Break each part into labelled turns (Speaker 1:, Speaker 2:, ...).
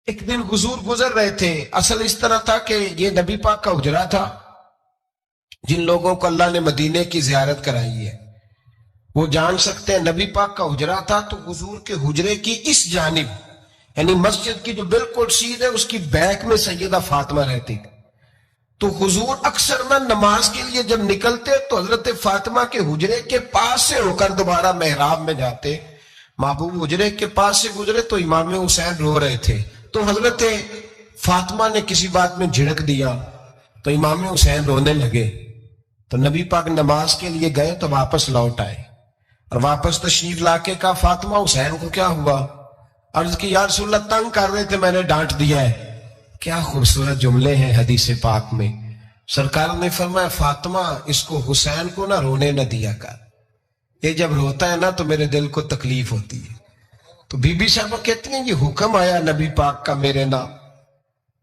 Speaker 1: ایک دن حضور گزر رہے تھے. اصل اس طرح تھا کہ یہ نبی پاک کا حجرہ تھا. جن لوگوں کو اللہ نے مدینے کی زیارت کرائی ہے وہ جان سکتے ہیں نبی پاک کا حجرہ تھا. تو حضور کے حجرے کی اس جانب یعنی مسجد کی جو بالکل سیدھ ہے اس کی بیک میں سیدہ فاطمہ رہتی تھی. تو حضور اکثر نہ نماز کے لیے جب نکلتے تو حضرت فاطمہ کے حجرے کے پاس سے ہو کر دوبارہ محراب میں جاتے. محبوب حجرے کے پاس سے گزرے تو امام حسین رو رہے تھے. تو حضرت فاطمہ نے کسی بات میں جھڑک دیا تو امام حسین رونے لگے. تو نبی پاک نماز کے لیے گئے تو واپس لوٹ آئے اور واپس تشریف لا کے کہا فاطمہ حسین کو کیا ہوا؟ عرض کی یا رسول اللہ تنگ کر رہے تھے میں نے ڈانٹ دیا ہے. کیا خوبصورت جملے ہیں حدیث پاک میں. سرکار نے فرمایا فاطمہ اس کو حسین کو نہ رونے نہ دیا کر. یہ جب روتا ہے نا تو میرے دل کو تکلیف ہوتی ہے. تو بی بی صاحبہ کہتی ہیں یہ حکم آیا نبی پاک کا میرے نام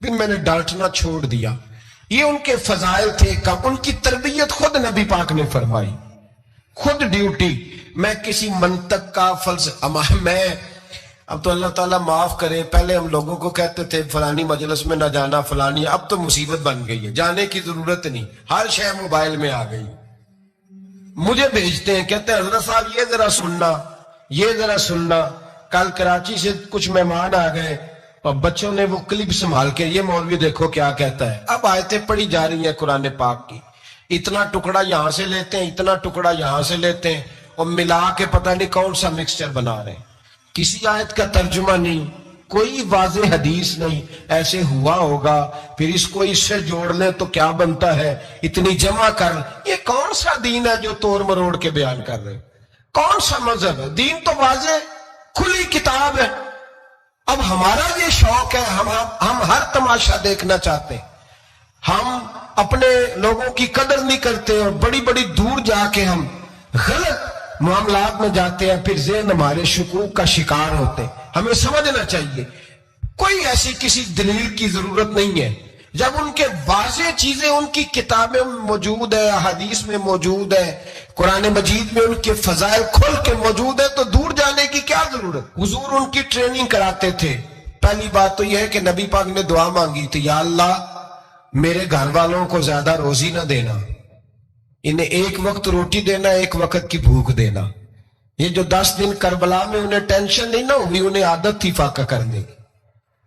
Speaker 1: پھر میں نے ڈانٹنا چھوڑ دیا. یہ ان کے فضائل تھے. ان کی تربیت خود نبی پاک نے فرمائی. خود ڈیوٹی. میں کسی منطق کا میں اب تو اللہ تعالیٰ معاف کرے پہلے ہم لوگوں کو کہتے تھے فلانی مجلس میں نہ جانا فلانی. اب تو مصیبت بن گئی ہے جانے کی ضرورت نہیں. ہر شے موبائل میں آ گئی. مجھے بھیجتے ہیں کہتے ہیں حضرت صاحب یہ ذرا سننا یہ ذرا سننا. کل کراچی سے کچھ مہمان آ گئے اور بچوں نے وہ کلپ سنبھال کے یہ مولوی دیکھو کیا کہتا ہے. اب آیتیں پڑھی جا رہی ہیں قرآن پاک کی. اتنا ٹکڑا یہاں سے لیتے ہیں اتنا ٹکڑا یہاں سے لیتے ہیں اور ملا کے پتہ نہیں کون سا مکسچر بنا رہے ہیں. کسی آیت کا ترجمہ نہیں کوئی واضح حدیث نہیں. ایسے ہوا ہوگا پھر اس کو اس سے جوڑ لیں تو کیا بنتا ہے اتنی جمع کر. یہ کون سا دین ہے جو توڑ مروڑ کے بیان کر رہے؟ کون سا مذہب ہے؟ دین تو واضح کھلی کتاب ہے. اب ہمارا یہ شوق ہے ہم ہر تماشا دیکھنا چاہتے ہیں. ہم اپنے لوگوں کی قدر نہیں کرتے اور بڑی بڑی دور جا کے ہم غلط معاملات میں جاتے ہیں. پھر ذہن ہمارے شکوک کا شکار ہوتے ہیں. ہمیں سمجھنا چاہیے کوئی ایسی کسی دلیل کی ضرورت نہیں ہے. جب ان کے واضح چیزیں ان کی کتابیں موجود ہے حدیث میں موجود ہے قرآن مجید میں ان کے فضائل کھل کے موجود ہے تو دور جانے کی کیا ضرورت. حضور ان کی ٹریننگ کراتے تھے. پہلی بات تو یہ ہے کہ نبی پاک نے دعا مانگی تھی یا اللہ میرے گھر والوں کو زیادہ روزی نہ دینا. انہیں ایک وقت روٹی دینا ایک وقت کی بھوک دینا. یہ جو 10 دن کربلا میں انہیں ٹینشن نہیں نہ ہوئی انہیں عادت تھی فاقہ کرنے کی.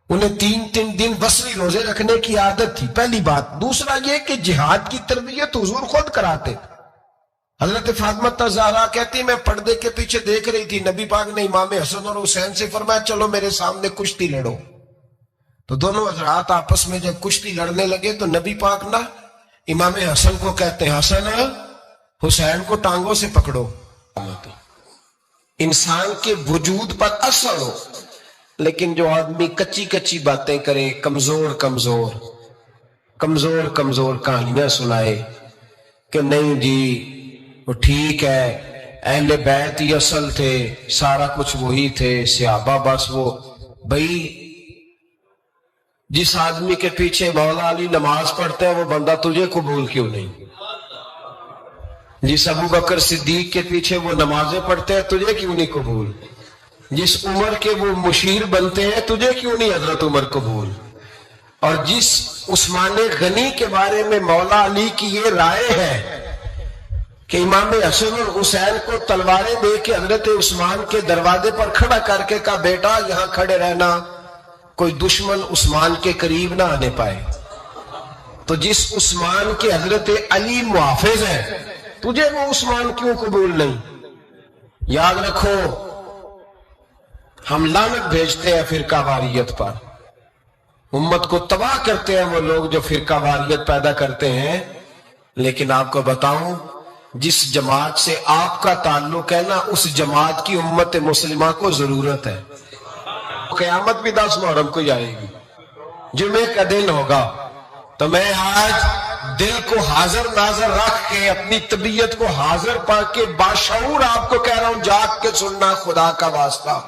Speaker 1: انہیں 3 دن وسری روزے رکھنے کی عادت تھی. پہلی بات. دوسرا یہ کہ جہاد کی تربیت حضور خود کراتے. حضرت فاطمہ زہرا کہتی میں پردے کے پیچھے دیکھ رہی تھی نبی پاک نے امام حسن اور حسین سے فرمایا چلو میرے سامنے کشتی لڑو. تو دونوں حضرات آپس میں جب کشتی لڑنے لگے تو نبی پاک نہ امام حسن کو کہتے ہیں حسن حسین کو ٹانگوں سے پکڑو. انسان کے وجود پر اثر ہو لیکن جو آدمی کچی کچی باتیں کرے کمزور کہانیاں سنائے کہ نہیں جی وہ ٹھیک ہے اہل بیت ہی اصل تھے سارا کچھ وہی تھے صحابہ بس وہ. بھائی جس آدمی کے پیچھے مولا علی نماز پڑھتے ہیں وہ بندہ تجھے قبول کیوں نہیں؟ جس ابو بکر صدیق کے پیچھے وہ نمازیں پڑھتے ہیں تجھے کیوں نہیں قبول؟ جس عمر کے وہ مشیر بنتے ہیں تجھے کیوں نہیں حضرت عمر قبول؟ اور جس عثمان غنی کے بارے میں مولا علی کی یہ رائے ہے کہ امام حسن اور حسین کو تلواریں دے کے حضرت عثمان کے دروازے پر کھڑا کر کے کہا بیٹا یہاں کھڑے رہنا کوئی دشمن عثمان کے قریب نہ آنے پائے. تو جس عثمان کے حضرت علی محافظ ہیں تجھے وہ عثمان کیوں قبول نہیں؟ یاد رکھو ہم لعنت بھیجتے ہیں فرقہ واریت پر. امت کو تباہ کرتے ہیں وہ لوگ جو فرقہ واریت پیدا کرتے ہیں. لیکن آپ کو بتاؤں جس جماعت سے آپ کا تعلق ہے نا اس جماعت کی امت مسلمہ کو ضرورت ہے. قیامت بھی 10 محرم کو ہی آئے گی جمعے کا دن ہوگا. تو میں آج دل کو حاضر ناظر رکھ کے اپنی طبیعت کو حاضر پا کے باشعور آپ کو کہہ رہا ہوں جاگ کے سننا خدا کا واسطہ.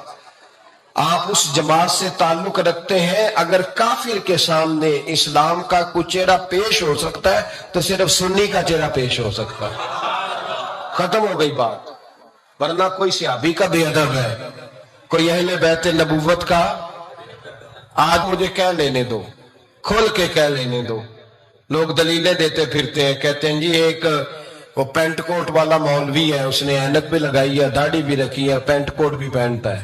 Speaker 1: آپ اس جماعت سے تعلق رکھتے ہیں اگر کافر کے سامنے اسلام کا کوئی چہرہ پیش ہو سکتا ہے تو صرف سنی کا چہرہ پیش ہو سکتا ہے. ختم ہو گئی بات. ورنہ کوئی صحابی کا بے ادب ہے کوئی اہل بیت نبوت کا آج مجھے کہہ لینے دو، کھول کے کہہ لینے دو۔ لوگ دلیلیں دیتے پھرتے ہیں، کہتے ہیں جی ایک وہ پینٹ کوٹ والا مولوی ہے، اس نے اینک بھی لگائی ہے، داڑھی بھی رکھی ہے، پینٹ کوٹ بھی پہنتا ہے،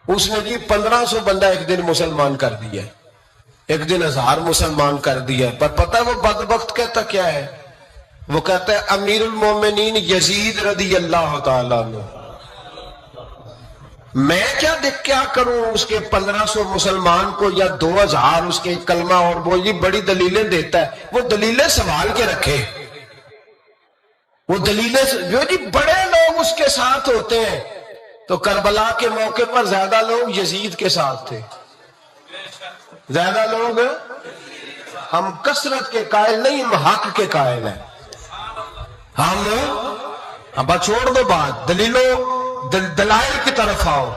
Speaker 1: اس نے جی 1500 بندہ ایک دن مسلمان کر دیا ہے، ایک دن 1000 مسلمان کر دیا ہے۔ پر پتہ ہے وہ بدبخت کہتا کیا ہے؟ وہ کہتا ہے امیر المومنین یزید رضی اللہ تعالیٰ عنہ، میں کیا کروں اس کے 1500 مسلمان کو یا 2000 اس کے کلمہ اور وہ یہ بڑی دلیلیں دیتا ہے۔ وہ دلیلیں سنبھال کے رکھے، وہ دلیلیں جو جی بڑے لوگ اس کے ساتھ ہوتے ہیں۔ تو کربلا کے موقع پر زیادہ لوگ یزید کے ساتھ تھے، زیادہ لوگ، ہم کثرت کے قائل نہیں، ہم حق کے قائل ہیں۔ ہم اب چھوڑ دو بات، دلیلوں دلائل کی طرف آؤ۔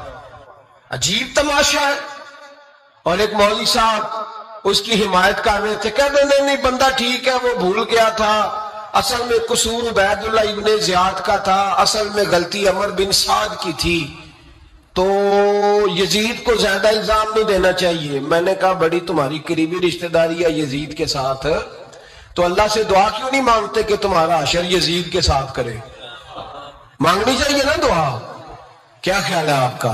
Speaker 1: عجیب تماشا ہے۔ اور ایک مولوی صاحب اس کی حمایت کر رہے تھے، کہتے نہیں بندہ ٹھیک ہے، وہ بھول گیا تھا، اصل میں قصور عبید اللہ ابن زیاد کا تھا، اصل میں غلطی عمر بن سعد کی تھی، تو یزید کو زیادہ الزام نہیں دینا چاہیے۔ میں نے کہا بڑی تمہاری قریبی رشتہ داری ہے یزید کے ساتھ، تو اللہ سے دعا کیوں نہیں مانگتے کہ تمہارا حشر یزید کے ساتھ کرے؟ مانگنی چاہیے نا دعا۔ کیا خیال ہے آپ کا؟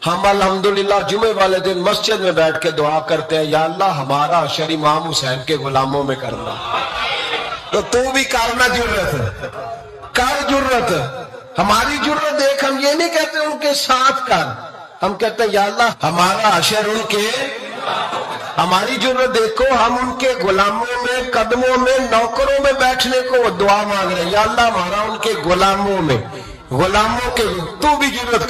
Speaker 1: ہم الحمدللہ جمعے والے دن مسجد میں بیٹھ کے دعا کرتے ہیں، یا اللہ ہمارا حشر امام حسین کے غلاموں میں کرنا۔ تو بھی کرنا جرت، کر جرت، ہماری جرت دیکھ، ہم یہ نہیں کہتے ان کے ساتھ کر، ہم کہتے ہیں یا اللہ ہمارا حشر ان کے، ہماری جرت دیکھو، ہم ان کے غلاموں میں، قدموں میں، نوکروں میں بیٹھنے کو دعا مانگ رہے ہیں، یا اللہ ہمارا ان کے غلاموں میں، غلاموں کے، تو بھی جرت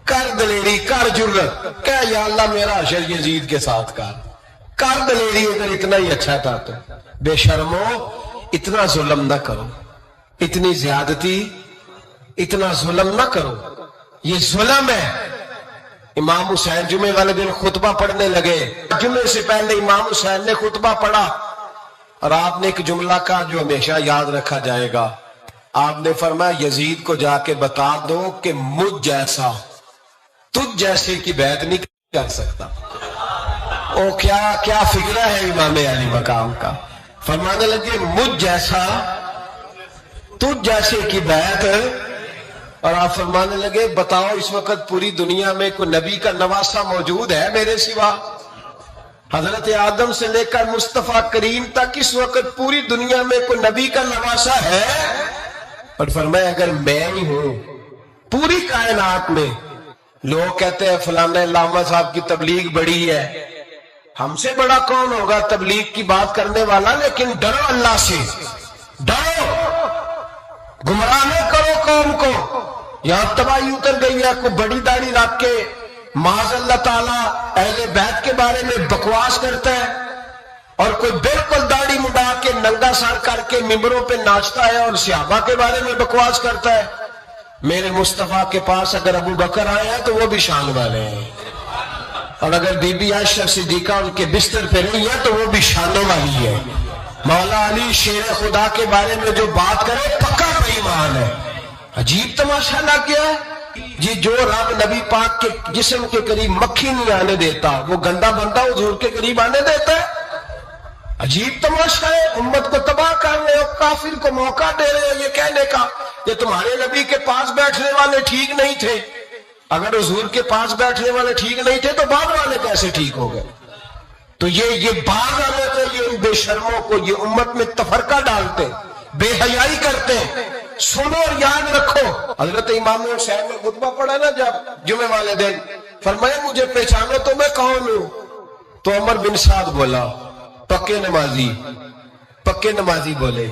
Speaker 1: کر دلیری، کر جرت، کہ یا اللہ میرا حشر یزید کے ساتھ کر دلیری، اگر اتنا ہی اچھا تھا تو۔ بے شرمو، اتنا ظلم نہ کرو، اتنی زیادتی، اتنا ظلم نہ کرو، یہ ظلم ہے۔ امام حسین جمعے والے دن خطبہ پڑھنے لگے، جمعے سے پہلے امام حسین نے خطبہ پڑھا، اور آپ نے ایک جملہ کہا جو ہمیشہ یاد رکھا جائے گا۔ آپ نے فرمایا یزید کو جا کے بتا دو کہ مجھ جیسا تجھ جیسے کی بیعت نہیں کر سکتا۔ او کیا فکرہ ہے امام علی مقام کا۔ فرمانے لگے مجھ جیسا تجھ جیسے کی بیعت، اور آپ فرمانے لگے بتاؤ اس وقت پوری دنیا میں کوئی نبی کا نواسہ موجود ہے میرے سوا؟ حضرت آدم سے لے کر مصطفیٰ کریم تک اس وقت پوری دنیا میں کوئی نبی کا نواسہ ہے؟ اور فرمایا اگر میں ہی ہوں پوری کائنات میں، لوگ کہتے ہیں فلانا علامہ صاحب کی تبلیغ بڑی ہے، ہم سے بڑا کون ہوگا تبلیغ کی بات کرنے والا؟ لیکن ڈرو اللہ سے، ڈرو، گمراہ نہ کرو قوم کو۔ یہاں تباہی اتر گئی ہے، کوئی بڑی داڑھی رکھ کے معاذ اللہ تعالیٰ اہل بیت کے بارے میں بکواس کرتا ہے، اور کوئی بالکل داڑھی مڈا کے ننگا سر کر کے ممبروں پہ ناچتا ہے اور صحابہ کے بارے میں بکواس کرتا ہے۔ میرے مصطفیٰ کے پاس اگر ابو بکر آئے ہیں تو وہ بھی شان والے ہیں، اور اگر بی بی عائشہ صدیقہ ان کے بستر پہ نہیں ہے تو وہ بھی شانوں والی ہے۔ مولا علی شیر خدا کے بارے میں جو بات کرے پکا بے ایمان ہے۔ عجیب تماشا نہ کیا ہے جی، جو رب نبی پاک کے جسم کے قریب مکھی نہیں آنے دیتا، وہ گندا بندہ حضور کے قریب آنے دیتا ہے؟ عجیب تماشا ہے، امت کو تباہ کر رہے ہو، کافر کو موقع دے رہے ہو یہ کہنے کا کہ تمہارے نبی کے پاس بیٹھنے والے ٹھیک نہیں تھے۔ اگر حضور کے پاس بیٹھنے والے ٹھیک نہیں تھے تو بعد والے کیسے ٹھیک ہو گئے؟ تو یہ بعض والے تو یہ ان بے شرموں کو یہ امت میں تفرقہ ڈالتے، بے حیائی کرتے۔ سنو اور یاد رکھو، حضرت امام حسین نے خطبہ پڑھا نا جب جمعے والے دن، فرمایا مجھے پہچانو تو میں کون ہوں؟ تو عمر بن سعد بولا، پکے نمازی بولے۔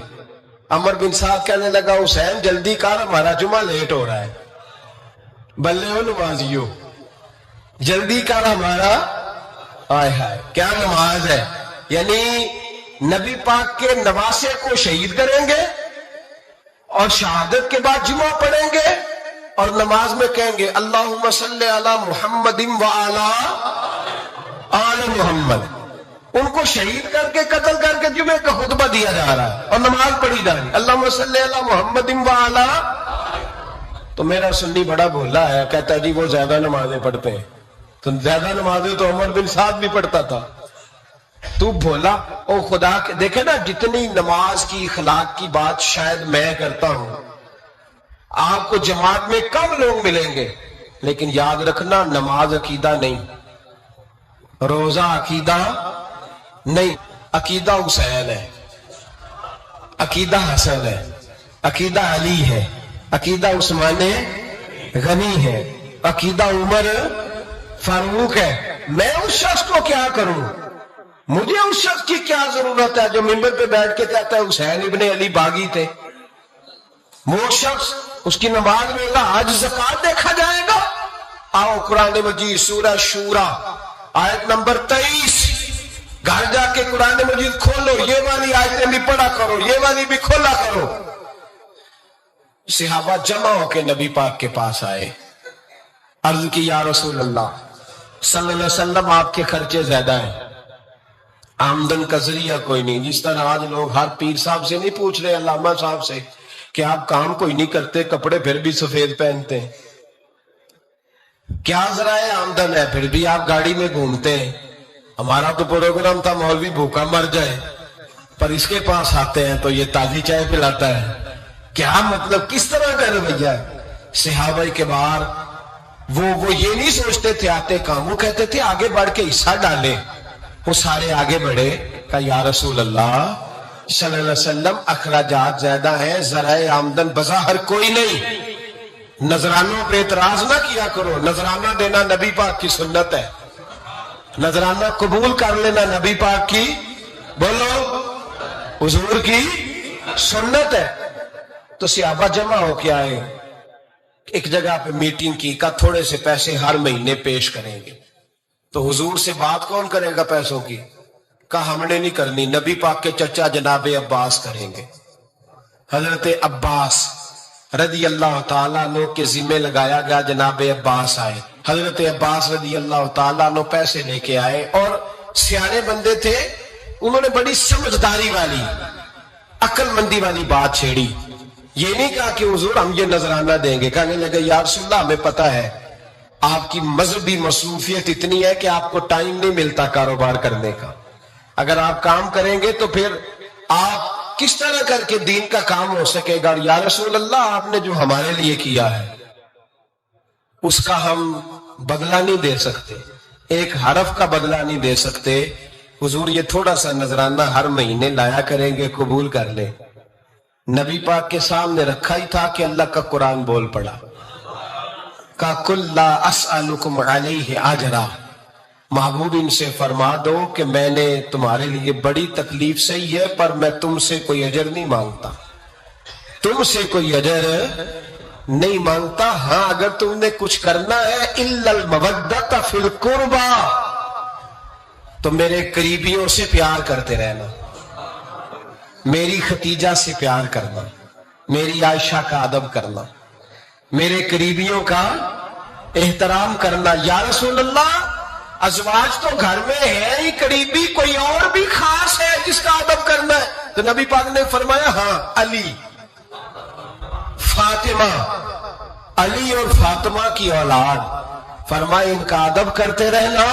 Speaker 1: عمر بن سعد کہنے لگا حسین جلدی کر، ہمارا جمعہ لیٹ ہو رہا ہے۔ بلے ہو نمازیو، جلدی کر ہمارا، آئے ہائے کیا نماز ہے! یعنی نبی پاک کے نواسے کو شہید کریں گے اور شہادت کے بعد جمعہ پڑھیں گے اور نماز میں کہیں گے اللہم صلی علی محمد وعلی آل محمد۔ ان کو شہید کر کے قتل کر کے جمعے کا خطبہ دیا جا رہا ہے اور نماز پڑھی جا رہی ہے اللہم صلی علی محمد وعلی۔ تو میرا سنی بڑا بھولا ہے، کہتا جی وہ زیادہ نمازیں پڑھتے ہیں، تو زیادہ نمازیں تو عمر بن سعد بھی پڑھتا تھا. تو بھولا او خدا کے دیکھے نا جتنی نماز کی اخلاق کی بات شاید میں کرتا ہوں, آپ کو جماعت میں کم لوگ ملیں گے, لیکن یاد رکھنا نماز عقیدہ نہیں, روزہ عقیدہ نہیں, عقیدہ حسین ہے, عقیدہ حسن ہے, عقیدہ علی ہے, عقیدہ عثمان غنی ہے, عقیدہ عمر فاروق ہے. میں اس شخص کو کیا کروں, مجھے اس شخص کی کیا ضرورت ہے جو ممبر پہ بیٹھ کے کہتا ہے حسین ابن علی باغی تھے. وہ شخص اس کی نماز میں گا, آج زکات دیکھا جائے گا. آؤ قرآن مجید سورہ شورا آیت نمبر 23, گھر جا کے قرآن مجید کھولو, یہ والی آیتیں بھی پڑھا کرو, یہ والی بھی کھولا کرو. صحابہ جمع ہو کے نبی پاک کے پاس آئے, عرض کی یا رسول اللہ صلی اللہ علیہ وسلم آپ کے خرچے زیادہ ہیں, آمدن کا ذریعہ کوئی نہیں. جس طرح آج لوگ ہر پیر صاحب سے نہیں پوچھ رہے, علامہ صاحب سے, کہ آپ کام کوئی نہیں کرتے, کپڑے پھر بھی سفید پہنتے ہیں, کیا ذرائع آمدن ہے, پھر بھی آپ گاڑی میں گھومتے ہیں. ہمارا تو پروگرام تھا مولوی بھوکا مر جائے, پر اس کے پاس آتے ہیں تو یہ تازی چائے پلاتا ہے. کیا مطلب, کس طرح کا رویہ ہے. صحابہ کے باہر وہ یہ نہیں سوچتے تھے آتے کام, وہ کہتے تھے آگے بڑھ کے حصہ ڈالے. وہ سارے آگے بڑھے, کہ یا رسول اللہ صلی اللہ علیہ وسلم اخراجات زیادہ ہیں, ذرائع آمدن بظاہر کوئی نہیں, نذرانوں پہ اعتراض نہ کیا کرو. نذرانہ دینا نبی پاک کی سنت ہے, نذرانہ قبول کر لینا نبی پاک کی, بولو, حضور کی سنت ہے. تو صحابہ جمع ہو کے آئے, ایک جگہ پہ میٹنگ کی, کا تھوڑے سے پیسے ہر مہینے پیش کریں گے. تو حضور سے بات کون کرے گا پیسوں کی, کہا ہم نے نہیں کرنی, نبی پاک کے چچا جناب عباس کریں گے. حضرت عباس رضی اللہ تعالیٰ عنہ کے ذمہ لگایا گیا, جناب عباس آئے. حضرت عباس رضی اللہ تعالیٰ عنہ پیسے لے کے آئے, اور سیانے بندے تھے, انہوں نے بڑی سمجھداری والی عقل مندی والی بات چھیڑی. یہ نہیں کہا کہ حضور ہم یہ نذرانہ دیں گے, کہنے لگے یا رسول اللہ ہمیں پتہ ہے آپ کی مذہبی مصروفیت اتنی ہے کہ آپ کو ٹائم نہیں ملتا کاروبار کرنے کا, اگر آپ کام کریں گے تو پھر آپ کس طرح کر کے دین کا کام ہو سکے گا. یا رسول اللہ آپ نے جو ہمارے لیے کیا ہے اس کا ہم بدلہ نہیں دے سکتے, ایک حرف کا بدلہ نہیں دے سکتے. حضور یہ تھوڑا سا نذرانہ ہر مہینے لایا کریں گے, قبول کر لیں. نبی پاک کے سامنے رکھا ہی تھا کہ اللہ کا قرآن بول پڑا, کا کل لا اسألکم علیہ اجرا, محبوب ان سے فرما دو کہ میں نے تمہارے لیے بڑی تکلیف سہی ہے, پر میں تم سے کوئی اجر نہیں مانگتا, تم سے کوئی اجر نہیں مانگتا. ہاں اگر تم نے کچھ کرنا ہے الا المودۃ فی القربى, تو میرے قریبیوں سے پیار کرتے رہنا, میری ختیجہ سے پیار کرنا, میری عائشہ کا ادب کرنا, میرے قریبیوں کا احترام کرنا. یا رسول اللہ ازواج تو گھر میں ہے ہی قریبی, کوئی اور بھی خاص ہے جس کا ادب کرنا ہے؟ تو نبی پاک نے فرمایا ہاں علی, فاطمہ, علی اور فاطمہ کی اولاد. فرمایا ان کا ادب کرتے رہنا,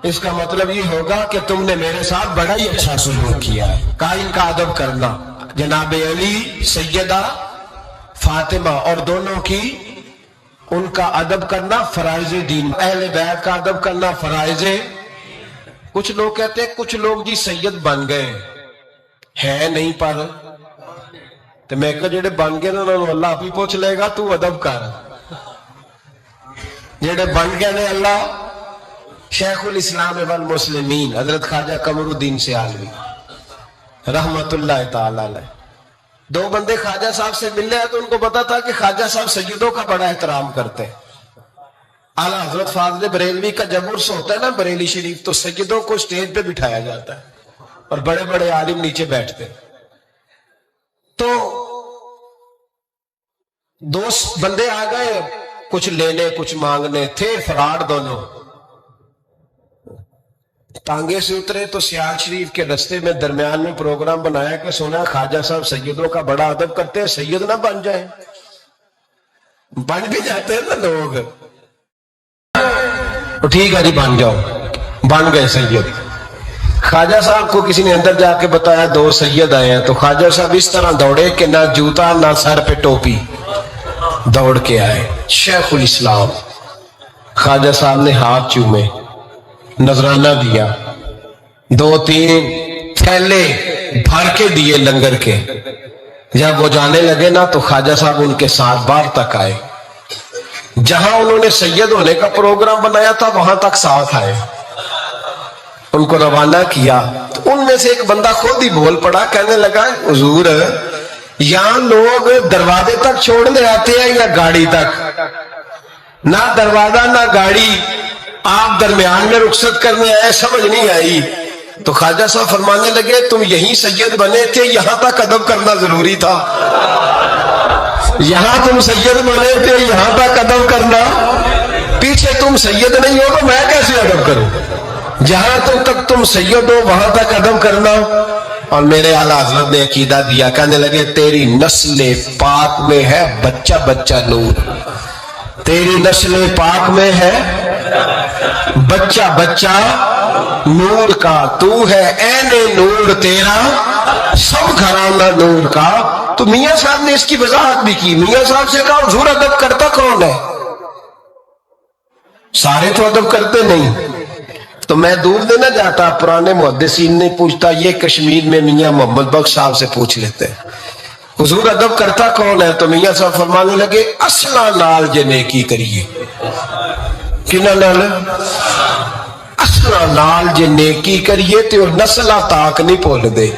Speaker 1: اس کا مطلب یہ ہوگا کہ تم نے میرے ساتھ بڑا ہی اچھا سلوک کیا ہے. کہا ان کا ادب کرنا, جناب علی, سیدہ فاطمہ اور دونوں کی, ان کا ادب کرنا فرائض دین, اہل بیت کا ادب کرنا فرائض. کچھ لوگ کہتے ہیں کچھ لوگ جی سید بن گئے ہے نہیں, پر تو میں کہ جڑے بن گئے انہوں نے اللہ آپ ہی پوچھ لے گا, تو ادب کر. جڑے بن گئے نے اللہ, شیخ الاسلام والمسلمین حضرت خواجہ قمر الدین سیالوی رحمت اللہ تعالی علیہ, دو بندے خواجہ صاحب سے ملنے ہیں تو ان کو پتا تھا کہ خواجہ صاحب سیدوں کا بڑا احترام کرتے ہیں. اعلیٰ حضرت فاضل بریلوی کا جب عرس ہوتا ہے نا بریلی شریف, تو سیدوں کو سٹیج پہ بٹھایا جاتا ہے اور بڑے بڑے عالم نیچے بیٹھتے ہیں. تو دو بندے آ گئے, کچھ لینے کچھ مانگنے تھے, فراڈ دونوں. ٹانگے سے اترے تو سیال شریف کے رستے میں درمیان میں پروگرام بنایا کہ سونا خواجہ صاحب سیدوں کا بڑا ادب کرتے ہیں, سید نہ بن جائیں. بن بھی جاتے ہیں نا لوگ. تو ٹھیک ہے جی بن جاؤ، بن گئے سید۔ خواجہ صاحب کو کسی نے اندر جا کے بتایا 2 سید آئے ہیں، تو خواجہ صاحب اس طرح دوڑے کہ نہ جوتا نہ سر پہ ٹوپی، دوڑ کے آئے۔ شیخ الاسلام خواجہ صاحب نے ہاتھ چومے، نذرانہ دیا، 2-3 تھیلے بھر کے دیے لنگر کے۔ جب وہ جانے لگے نا تو خواجہ صاحب ان کے ساتھ باہر تک آئے، جہاں انہوں نے سید ہونے کا پروگرام بنایا تھا وہاں تک ساتھ آئے، ان کو روانہ کیا۔ تو ان میں سے ایک بندہ خود ہی بول پڑا، کہنے لگا حضور یہاں لوگ دروازے تک چھوڑنے آتے ہیں یا گاڑی تک؟ نہ دروازہ نہ گاڑی، آپ درمیان میں رخصت کرنے آئے، سمجھ نہیں آئی۔ تو خواجہ صاحب فرمانے لگے تم یہی سید بنے تھے، یہاں تک ادب کرنا ضروری تھا۔ یہاں تم سید بنے تھے، یہاں تک ادب کرنا، پیچھے تم سید نہیں ہو تو میں کیسے ادب کروں؟ جہاں تک تم سید ہو وہاں تک ادب کرنا۔ اور میرے اعلیٰ حضرت نے عقیدہ دیا، کہنے لگے تیری نسل پاک میں ہے بچہ بچہ نور، تیری نسل پاک میں ہے بچہ بچہ نور کا، تو ہے عین نور تیرا سب گھرانہ نور کا۔ تو میاں صاحب نے اس کی وضاحت بھی کی، میاں صاحب سے کہا حضور ادب کرتا کون ہے؟ سارے تو ادب کرتے نہیں۔ تو میں دور دینا جاتا، پرانے محدثین نے پوچھتا، یہ کشمیر میں میاں محمد بخش صاحب سے پوچھ لیتے حضور ادب کرتا کون ہے؟ تو میاں صاحب فرمانے لگے اصلہ نال جے نیکی کریے۔ کنہ نال؟ اصلہ نال جے نیکی کریے تے وہ نسلہ تاک نہیں پھول دے،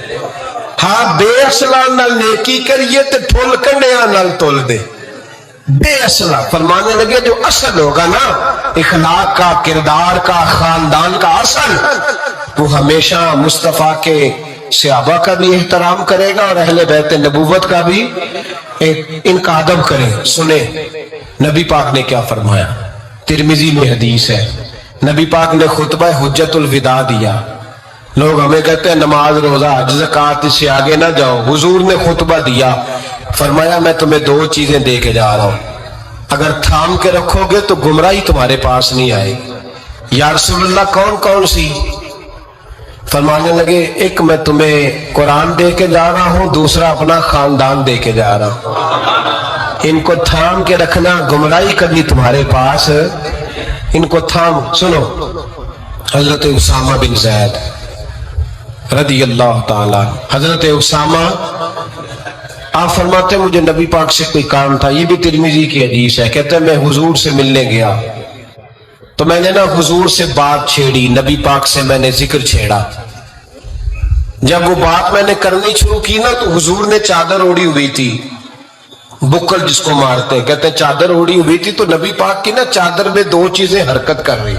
Speaker 1: ہاں بے اصلہ نال نیکی کریے تے پھول کنڈیاں نال تول دے۔ بے اصلہ فرمانے لگے جو اصل ہوگا نا اخلاق کا، کردار کا، خاندان کا اصل، وہ ہمیشہ مصطفیٰ کے صحابہ کا بھی احترام کرے گا اور اہل بیت نبوت کا بھی ان کا ادب کرے۔ سنیں نبی پاک نے کیا فرمایا، ترمذی میں حدیث ہے، نبی پاک نے خطبہ حجت الوداع دیا۔ لوگ ہمیں کہتے ہیں نماز روزہ حج زکوٰۃ اس سے آگے نہ جاؤ، حضور نے خطبہ دیا، فرمایا میں تمہیں 2 چیزیں دے کے جا رہا ہوں، اگر تھام کے رکھو گے تو گمراہی تمہارے پاس نہیں آئے گی۔ یا رسول اللہ کون کون سی؟ فرمانے لگے ایک میں تمہیں قرآن دے کے جا رہا ہوں، دوسرا اپنا خاندان دے کے جا رہا ہوں، ان کو تھام کے رکھنا، گمراہی کبھی تمہارے پاس، ان کو تھام۔ سنو حضرت اسامہ بن زید رضی اللہ تعالیٰ، حضرت اسامہ آپ فرماتے ہیں مجھے نبی پاک سے کوئی کام تھا، یہ بھی ترمذی کی حدیث ہے، کہتے ہیں میں حضور سے ملنے گیا تو میں نے نا حضور سے بات چھیڑی، نبی پاک سے میں نے ذکر چھیڑا۔ جب وہ بات میں نے کرنی شروع کی نا تو حضور نے چادر اوڑی ہوئی تھی، بکل جس کو مارتے ہیں، کہتے ہیں چادر اوڑی ہوئی تھی تو نبی پاک کی نا چادر میں 2 چیزیں حرکت کر رہی۔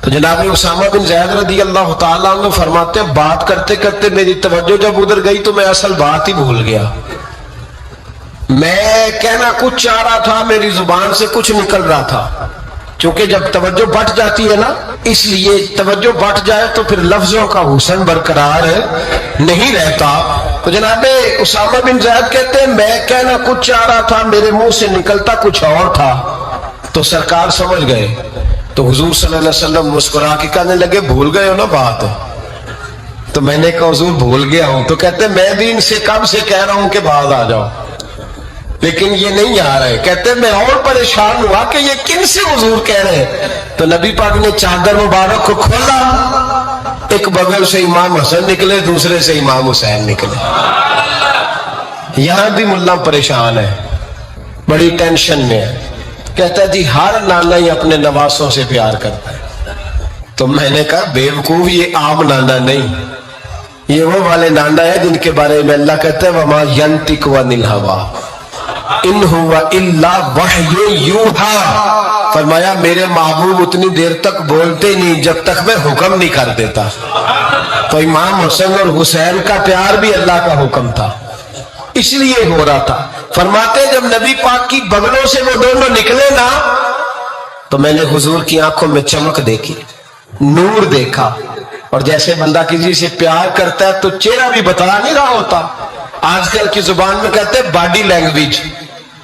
Speaker 1: تو جناب اسامہ بن زید رضی اللہ تعالیٰ عنہ فرماتے ہیں بات کرتے کرتے میری توجہ جب ادھر گئی تو میں اصل بات ہی بھول گیا، میں کہنا کچھ چاہ رہا تھا، میری زبان سے کچھ نکل رہا تھا، چونکہ جب توجہ بٹ جاتی ہے نا، اس لیے توجہ بٹ جائے تو پھر لفظوں کا حسن برقرار نہیں رہتا۔ تو جناب اسامہ بن زید کہتے ہیں میں کہنا کچھ چاہ رہا تھا، میرے منہ سے نکلتا کچھ اور تھا، تو سرکار سمجھ گئے۔ تو حضور صلی اللہ علیہ وسلم مسکرا کے کہنے لگے بھول گئے ہو نا بات؟ تو میں نے کہا حضور بھول گیا ہوں۔ تو کہتے ہیں میں بھی ان سے کب سے کہہ رہا ہوں کہ بعد آ جاؤ، لیکن یہ نہیں آ رہے۔ کہتے ہیں میں اور پریشان ہوا کہ یہ کن سے حضور کہہ رہے ہیں۔ تو نبی پاک نے چادر مبارک کو کھولا، ایک بغل سے امام حسن نکلے، دوسرے سے امام حسین نکلے۔ یہاں بھی ملا پریشان ہے، بڑی ٹینشن میں ہے، کہتا ہے جی ہر نانا ہی اپنے نواسوں سے پیار کرتا ہے۔ تو میں نے کہا بیوقوف، یہ عام نانا نہیں، یہ وہ والے نانا ہے جن کے بارے میں اللہ کہتا ہے وَمَا يَنْتِقُ عَنِ الْهَوَىٰ إِنْ هُوَ إِلَّا وَحْيٌ يُوحَىٰ، فرمایا میرے محبوب اتنی دیر تک بولتے نہیں جب تک میں حکم نہیں کر دیتا۔ تو امام حسن اور حسین کا پیار بھی اللہ کا حکم تھا، اس لیے ہو رہا تھا۔ فرماتے جب نبی پاک کی بغلوں سے وہ دونوں نکلے نا تو میں نے حضور کی آنکھوں میں چمک دیکھی، نور دیکھا، اور جیسے بندہ کسی سے پیار کرتا ہے تو چہرہ بھی بتا نہیں رہا ہوتا، آج کل کی زبان میں کہتے ہیں باڈی لینگویج،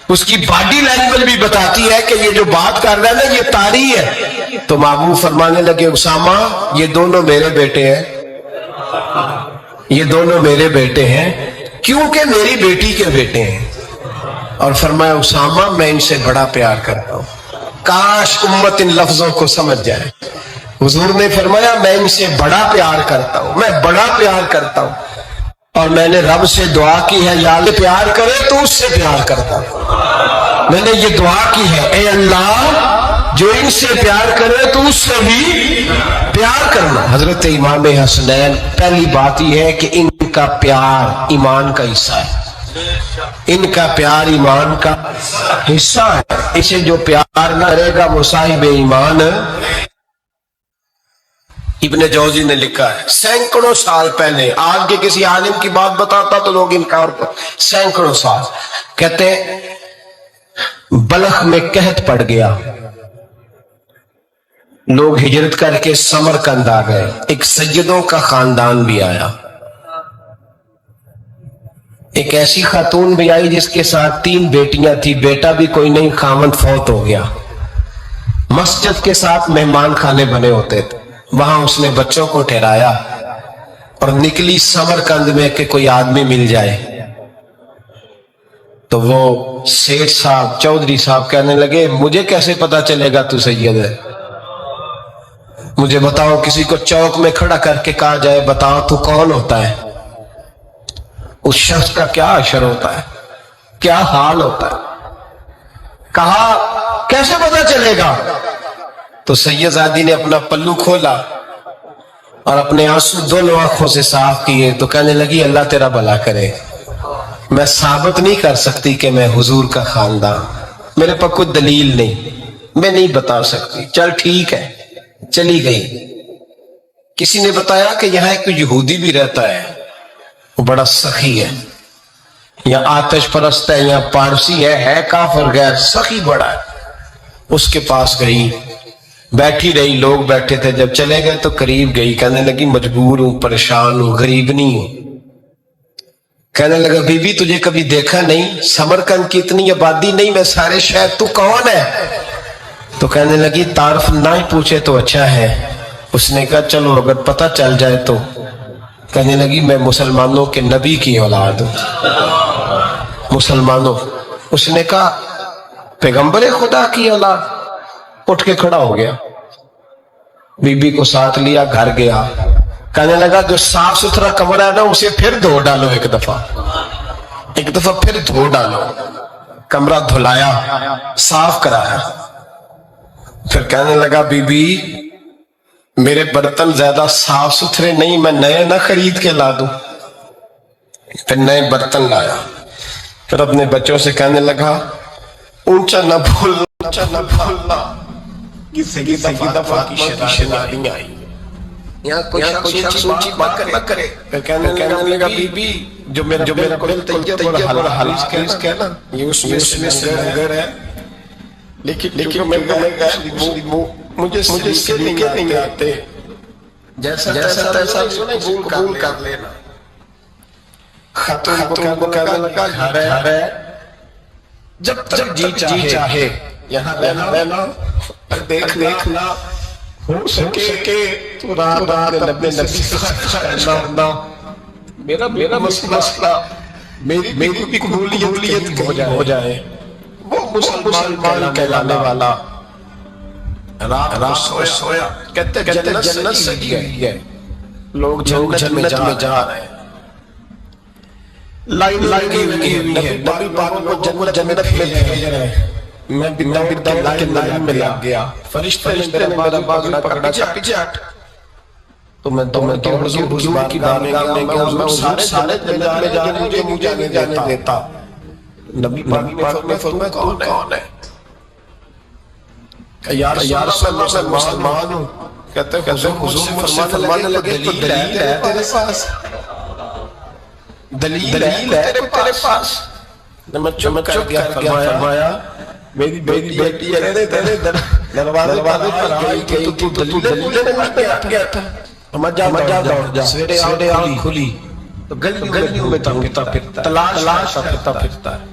Speaker 1: اس کی باڈی لینگویج بھی بتاتی ہے کہ یہ جو بات کر رہا ہے نا یہ طاری ہے. تو محبوب فرمانے لگے اسامہ یہ دونوں میرے بیٹے ہیں, یہ دونوں میرے بیٹے ہیں کیونکہ میری بیٹی کے بیٹے ہیں. اور فرمایا اسامہ میں ان سے بڑا پیار کرتا ہوں, کاش امت ان لفظوں کو سمجھ جائے. حضور نے فرمایا میں ان سے بڑا پیار کرتا ہوں, میں بڑا پیار کرتا ہوں, اور میں نے رب سے دعا کی ہے یا اللہ پیار کرے تو اس سے پیار کرتا ہوں. میں نے یہ دعا کی ہے اے اللہ جو ان سے پیار کرے تو اس سے بھی پیار کرنا. حضرت امام حسنین پہلی بات یہ ہے کہ ان کا پیار ایمان کا حصہ ہے, ان کا پیار ایمان کا حصہ ہے. اسے جو پیار نہ کرے گا وہ صاحب ایمان. ابن جوزی نے لکھا ہے سینکڑوں سال پہلے, آج کے کسی عالم کی بات بتاتا تو لوگ انکار کرتے, سینکڑوں سال کہتے بلخ میں قحط پڑ گیا, لوگ ہجرت کر کے سمرقند آ گئے, ایک سیدوں کا خاندان بھی آیا, ایک ایسی خاتون بھی آئی جس کے ساتھ 3 بیٹیاں تھی, بیٹا بھی کوئی نہیں, خاوند فوت ہو گیا. مسجد کے ساتھ مہمان خانے بنے ہوتے تھے, وہاں اس نے بچوں کو ٹھہرایا اور نکلی سمرقند میں کہ کوئی آدمی مل جائے. تو وہ سیٹھ صاحب چودھری صاحب کہنے لگے مجھے کیسے پتا چلے گا تو سید ہے, مجھے بتاؤ. کسی کو چوک میں کھڑا کر کے کہا جائے بتاؤ تو کون ہوتا ہے, اس شخص کا کیا اشر ہوتا ہے, کیا حال ہوتا ہے. کہا کیسے پتا چلے گا؟ تو سید زادی نے اپنا پلو کھولا اور اپنے آنسو دونوں آنکھوں سے صاف کیے تو کہنے لگی اللہ تیرا بھلا کرے, میں ثابت نہیں کر سکتی کہ میں حضور کا خاندان, میرے پاس کوئی دلیل نہیں, میں نہیں بتا سکتی. چل ٹھیک ہے, چلی گئی. کسی نے بتایا کہ یہاں ایک یہودی بھی رہتا ہے, وہ بڑا سخی ہے, یا آتش پرست ہے, یا پارسی ہے کافر غیر, سخی بڑا ہے. اس کے پاس گئی, بیٹھی رہی, لوگ بیٹھے تھے, جب چلے گئے تو قریب گئی, کہنے لگی مجبور ہوں, پریشان ہوں, غریب نہیں ہوں. کہنے لگا بی بی تجھے کبھی دیکھا نہیں, سمرقند کی اتنی آبادی نہیں, میں سارے شہر, تو کون ہے؟ تو کہنے لگی تعارف نہ ہی پوچھے تو اچھا ہے. اس نے کہا چلو اگر پتہ چل جائے تو. کہنے لگی میں مسلمانوں کے نبی کی اولاد ہوں, مسلمانوں. اس نے کہا پیغمبر خدا کی اولاد. اٹھ کے کھڑا ہو گیا, بی بی کو ساتھ لیا, گھر گیا. کہنے لگا جو صاف ستھرا کمرہ ہے نا اسے پھر دھو ڈالو, ایک دفعہ پھر دھو ڈالو. کمرہ دھلایا, صاف کرایا. پھر کہنے لگا بی بی میرے برتن زیادہ صاف ستھرے نہیں, میں نئے نہ خرید کے لا دوں. پھر نئے برتن لایا. پھر اپنے بچوں سے کہنے لگا اونچا نہ بھولنا, اونچا نہ بھولنا, کسی دفعہ کی شدائیاں آئی, یہاں کوئی شخص اونچی بات نہ کرے. پھر کہنے لگا بی بی جو میرا دل طیب اور حلیز کہنا یہ اس میں سے لنگر ہے, لیکن مجھے سلیقے نہیں آتے, جیسا تیسا قبول کر لینا. خاتون کو کہنے لگا گھر ہے, جب تک جی چاہے یہاں رہنا, دیکھنا ہو سکے تو رات نبی سے کرنا. میرا مسئلہ میری بھی قبولیت ہو جائے. وہ مسلمان کہلانے والا رات سویا, کہتے جنت سجی ہے, لوگ جنت میں جا رہے ہیں, لائن لگی ہوئی ہے, نبی پاک کو جنت میں بھیج رہے ہیں. میں لائن میں لگ گیا, فرشتے نے میرا بازو پکڑا, پیچھے ہٹ. تو میں حضور کی بارگاہ میں گیا, حضور سارے جنت میں جانے مجھے نہیں جانے دیتا. نبی پاک نے فرمایا تو کون ہے؟ یا رسول اللہ میں مسلمان ہوں. کہتے حضور فرمانے لگے تو دلیل ہے تیرے پاس, دلیل ہے تیرے پاس. میں چپ کر گیا, فرمایا میری بیٹی ہے تیرے دروازے پر آئی گئی تو دلیل گیا تھا. مجا دوڑ جا, سویرے آنکھ کھلی تو گلیوں میں پھرتا, تلاش کرتا پھرتا ہے.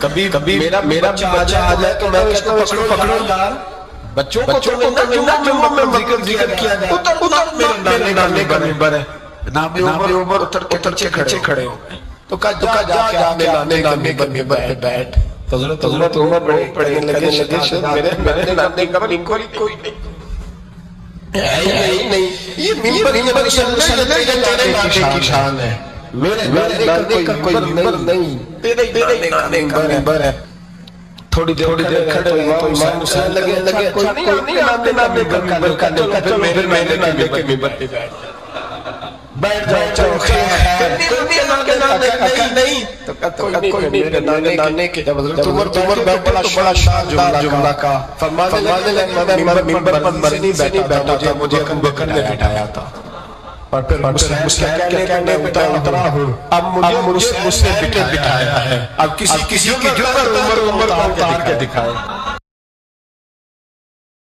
Speaker 1: کبھی میرا بچہ آ جائے تو میں کہتا ہوں اس کو پکڑو یار، بچوں کو میں ذکر کیا جائے، اتر میرے نانے کا ممبر ہے، نام عمر اتر کے پیچھے کھڑے ہو گئے، تو کہا جا کے اپنے نانے کے ممبر پہ بیٹھ۔ حضرت عمر بڑے پڑھنے لگے، میرے نانے کا ممبر کوئی نہیں، یہ ممبر کی شان ہے، میرے نانے کا کوئی ممبر نہیں، تیرے نانے کا ممبر ہے۔ تھوڑی دیر کھڑے تو امام حسین لگے کوئی نہیں آتے نانے کا ممبر کا، چلو میرے نانے کے ممبر پہ بیٹھ جاؤ، چلو خیر نہیں، تو کوئی میرے نانے کے۔ جب حضرت عمر بیٹھے تو بڑا شاندار جملہ کا فرمانے لگے، میں ممبر پر مرضی سے نہیں بیٹھا، مجھے ابو بکر نے بٹھایا تھا، اور پھر حسین کہنے پہ اترا ہوں، اب مجھے مجھ سے بٹھایا ہے، اب کسی کی جرأت عمر کو اتار کے دکھائے۔